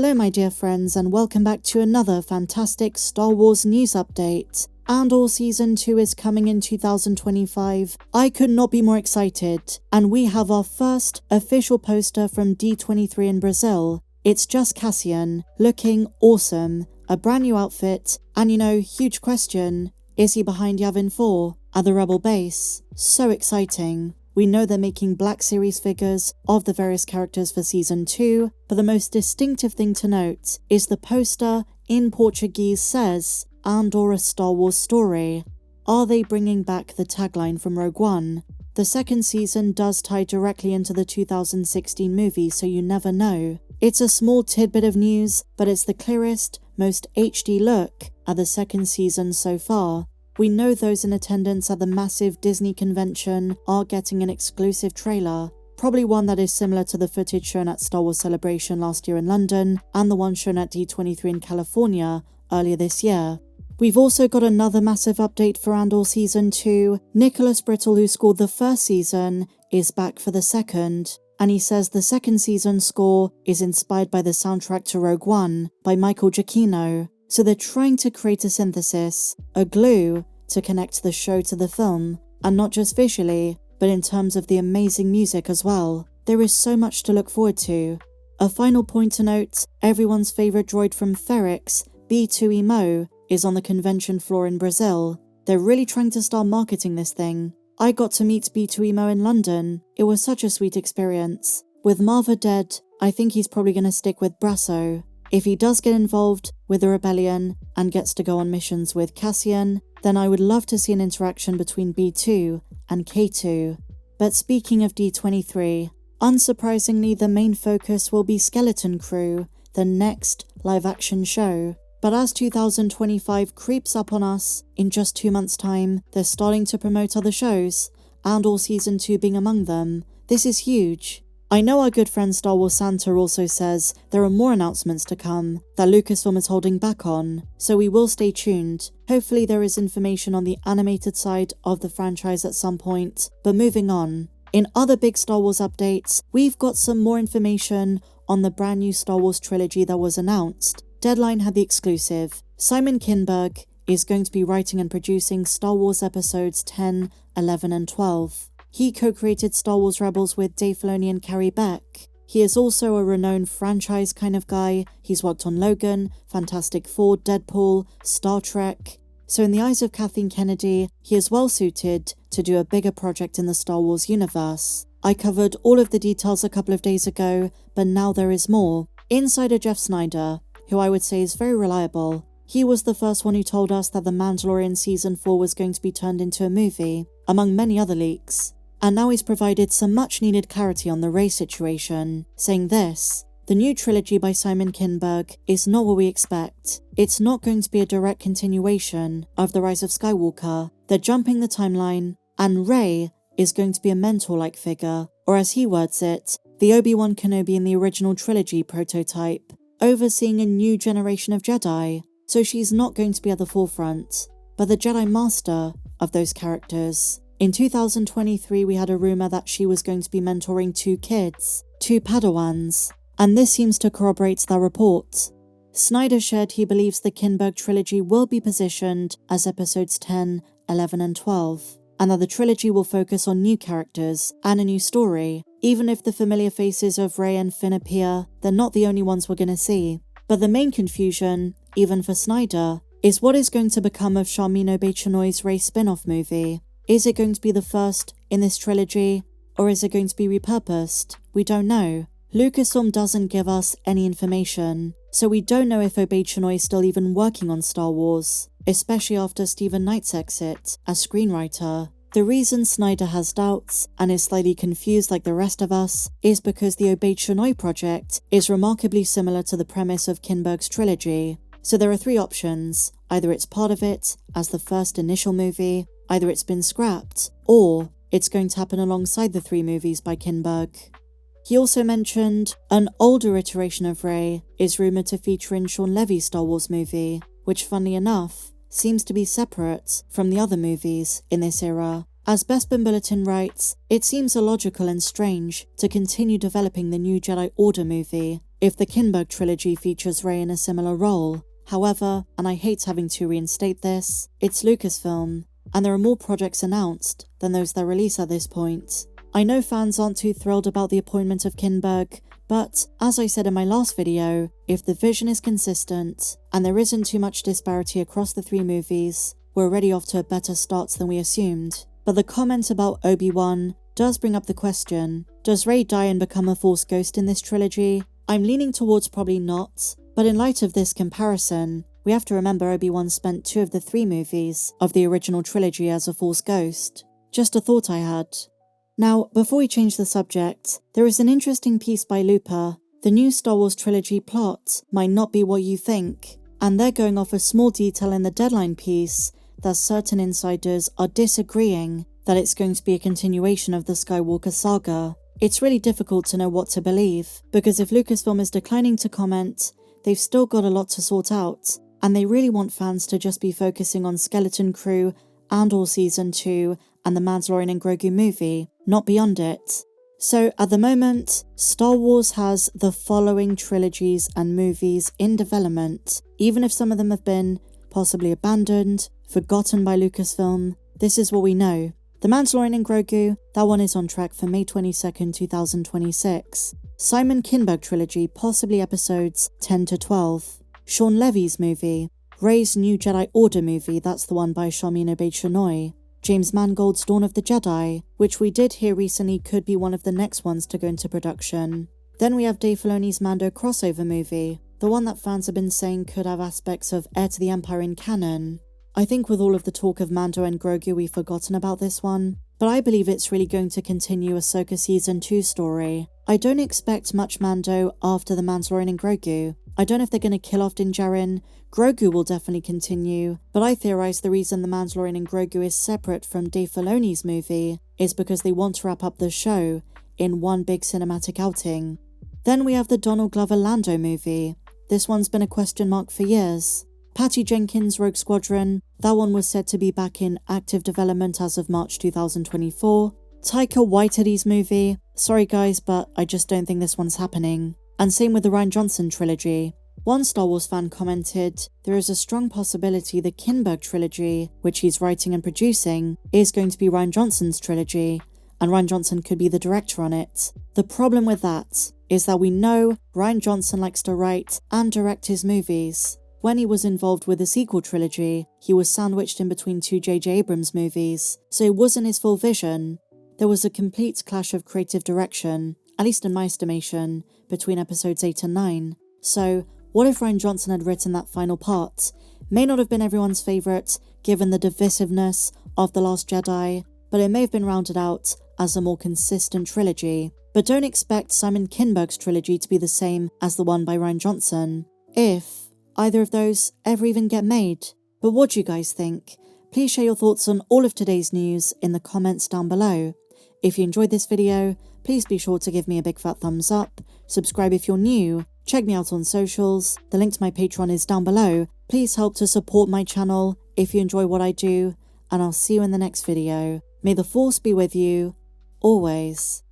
Hello my dear friends, and welcome back to another fantastic Star Wars news update. Andor Season 2 is coming in 2025. I could not be more excited, and we have our first official poster from D23 in Brazil. It's just Cassian, looking awesome, a brand new outfit, and huge question, is he behind Yavin 4 at the Rebel base? So exciting. We know they're making Black Series figures of the various characters for Season 2, but the most distinctive thing to note is the poster in Portuguese says, Andor, a Star Wars story. Are they bringing back the tagline from Rogue One? The second season does tie directly into the 2016 movie, so you never know. It's a small tidbit of news, but it's the clearest, most HD look at the second season so far. We know those in attendance at the massive Disney convention are getting an exclusive trailer, probably one that is similar to the footage shown at Star Wars Celebration last year in London and the one shown at D23 in California earlier this year. We've also got another massive update for Andor Season 2. Nicholas Brittle, who scored the first season, is back for the second, and he says the second season score is inspired by the soundtrack to Rogue One by Michael Giacchino. So they're trying to create a synthesis, a glue, to connect the show to the film, and not just visually, but in terms of the amazing music as well. There is so much to look forward to. A final point to note, everyone's favourite droid from Ferrix, B2EMO, is on the convention floor in Brazil. They're really trying to start marketing this thing. I got to meet B2EMO in London. It was such a sweet experience. With Marva dead, I think he's probably going to stick with Brasso. If he does get involved with the rebellion and gets to go on missions with Cassian, then I would love to see an interaction between B2 and K2. But speaking of D23, unsurprisingly the main focus will be Skeleton Crew, the next live-action show. But as 2025 creeps up on us, in just 2 months' time, they're starting to promote other shows, Andor Season 2 being among them. This is huge. I know our good friend Star Wars Santa also says there are more announcements to come that Lucasfilm is holding back on, so we will stay tuned. Hopefully there is information on the animated side of the franchise at some point, but moving on. In other big Star Wars updates, we've got some more information on the brand new Star Wars trilogy that was announced. Deadline had the exclusive. Simon Kinberg is going to be writing and producing Star Wars episodes 10, 11 and 12. He co-created Star Wars Rebels with Dave Filoni and Carrie Beck. He is also a renowned franchise kind of guy. He's worked on Logan, Fantastic Four, Deadpool, Star Trek. So in the eyes of Kathleen Kennedy, he is well suited to do a bigger project in the Star Wars universe. I covered all of the details a couple of days ago, but now there is more. Insider Jeff Snyder, who I would say is very reliable. He was the first one who told us that The Mandalorian Season 4 was going to be turned into a movie, among many other leaks. And now he's provided some much needed clarity on the Rey situation, saying this: the new trilogy by Simon Kinberg is not what we expect. It's not going to be a direct continuation of The Rise of Skywalker. They're jumping the timeline, and Rey is going to be a mentor-like figure, or as he words it, the Obi-Wan Kenobi in the original trilogy prototype, overseeing a new generation of Jedi. So she's not going to be at the forefront, but the Jedi Master of those characters. In 2023, we had a rumor that she was going to be mentoring 2 kids, 2 Padawans, and this seems to corroborate that report. Snyder shared he believes the Kinberg trilogy will be positioned as episodes 10, 11 and 12, and that the trilogy will focus on new characters and a new story. Even if the familiar faces of Rey and Finn appear, they're not the only ones we're going to see. But the main confusion, even for Snyder, is what is going to become of Charmin Obaid-Chinoy's Rey spin-off movie. Is it going to be the first in this trilogy, or is it going to be repurposed? We don't know. Lucasfilm doesn't give us any information, so we don't know if Obaid-Chinoy is still even working on Star Wars, especially after Stephen Knight's exit as screenwriter. The reason Snyder has doubts and is slightly confused like the rest of us is because the Obaid-Chinoy project is remarkably similar to the premise of Kinberg's trilogy. So there are 3 options: either it's part of it, as the first initial movie, either it's been scrapped, or it's going to happen alongside the 3 movies by Kinberg. He also mentioned an older iteration of Rey is rumoured to feature in Sean Levy's Star Wars movie, which funnily enough seems to be separate from the other movies in this era. As Bespin Bulletin writes, it seems illogical and strange to continue developing the new Jedi Order movie if the Kinberg trilogy features Rey in a similar role. However, and I hate having to reinstate this, it's Lucasfilm, and there are more projects announced than those that release at this point. I know fans aren't too thrilled about the appointment of Kinberg, but as I said in my last video, if the vision is consistent and there isn't too much disparity across the 3 movies, we're already off to a better start than we assumed. But the comment about Obi-Wan does bring up the question, does Rey die and become a Force ghost in this trilogy? I'm leaning towards probably not, but in light of this comparison, we have to remember Obi-Wan spent 2 of the 3 movies of the original trilogy as a Force ghost. Just a thought I had. Now, before we change the subject, there is an interesting piece by Looper. The new Star Wars trilogy plot might not be what you think, and they're going off a small detail in the Deadline piece that certain insiders are disagreeing that it's going to be a continuation of the Skywalker saga. It's really difficult to know what to believe, because if Lucasfilm is declining to comment, they've still got a lot to sort out, and they really want fans to just be focusing on Skeleton Crew, Andor Season 2, and the Mandalorian and Grogu movie, not beyond it. So at the moment, Star Wars has the following trilogies and movies in development, even if some of them have been possibly abandoned, forgotten by Lucasfilm. This is what we know. The Mandalorian and Grogu, that one is on track for May 22nd, 2026. Simon Kinberg trilogy, possibly episodes 10 to 12. Sean Levy's movie. Rey's New Jedi Order movie, that's the one by Sharmeen Obaid-Chinoy. James Mangold's Dawn of the Jedi, which we did hear recently could be one of the next ones to go into production. Then we have Dave Filoni's Mando crossover movie, the one that fans have been saying could have aspects of Heir to the Empire in canon. I think with all of the talk of Mando and Grogu we've forgotten about this one, but I believe it's really going to continue Ahsoka Season 2 story. I don't expect much Mando after the Mandalorian and Grogu. I don't know if they're going to kill off Din Djarin. Grogu will definitely continue, but I theorize the reason the Mandalorian and Grogu is separate from Dave Filoni's movie is because they want to wrap up the show in one big cinematic outing. Then we have the Donald Glover Lando movie. This one's been a question mark for years. Patty Jenkins' Rogue Squadron, that one was said to be back in active development as of March 2024. Taika Waititi's movie, sorry guys, but I just don't think this one's happening. And same with the Rian Johnson trilogy. One Star Wars fan commented, there is a strong possibility the Kinberg trilogy, which he's writing and producing, is going to be Rian Johnson's trilogy, and Rian Johnson could be the director on it. The problem with that is that we know Rian Johnson likes to write and direct his movies. When he was involved with the sequel trilogy, he was sandwiched in between 2 J.J. Abrams movies, so it wasn't his full vision. There was a complete clash of creative direction, at least in my estimation, between episodes 8 and 9. So, what if Rian Johnson had written that final part? May not have been everyone's favourite, given the divisiveness of The Last Jedi, but it may have been rounded out as a more consistent trilogy. But don't expect Simon Kinberg's trilogy to be the same as the one by Rian Johnson, if either of those ever even get made. But what do you guys think? Please share your thoughts on all of today's news in the comments down below. If you enjoyed this video, please be sure to give me a big fat thumbs up, subscribe if you're new, check me out on socials, the link to my Patreon is down below. Please help to support my channel if you enjoy what I do, and I'll see you in the next video. May the Force be with you, always.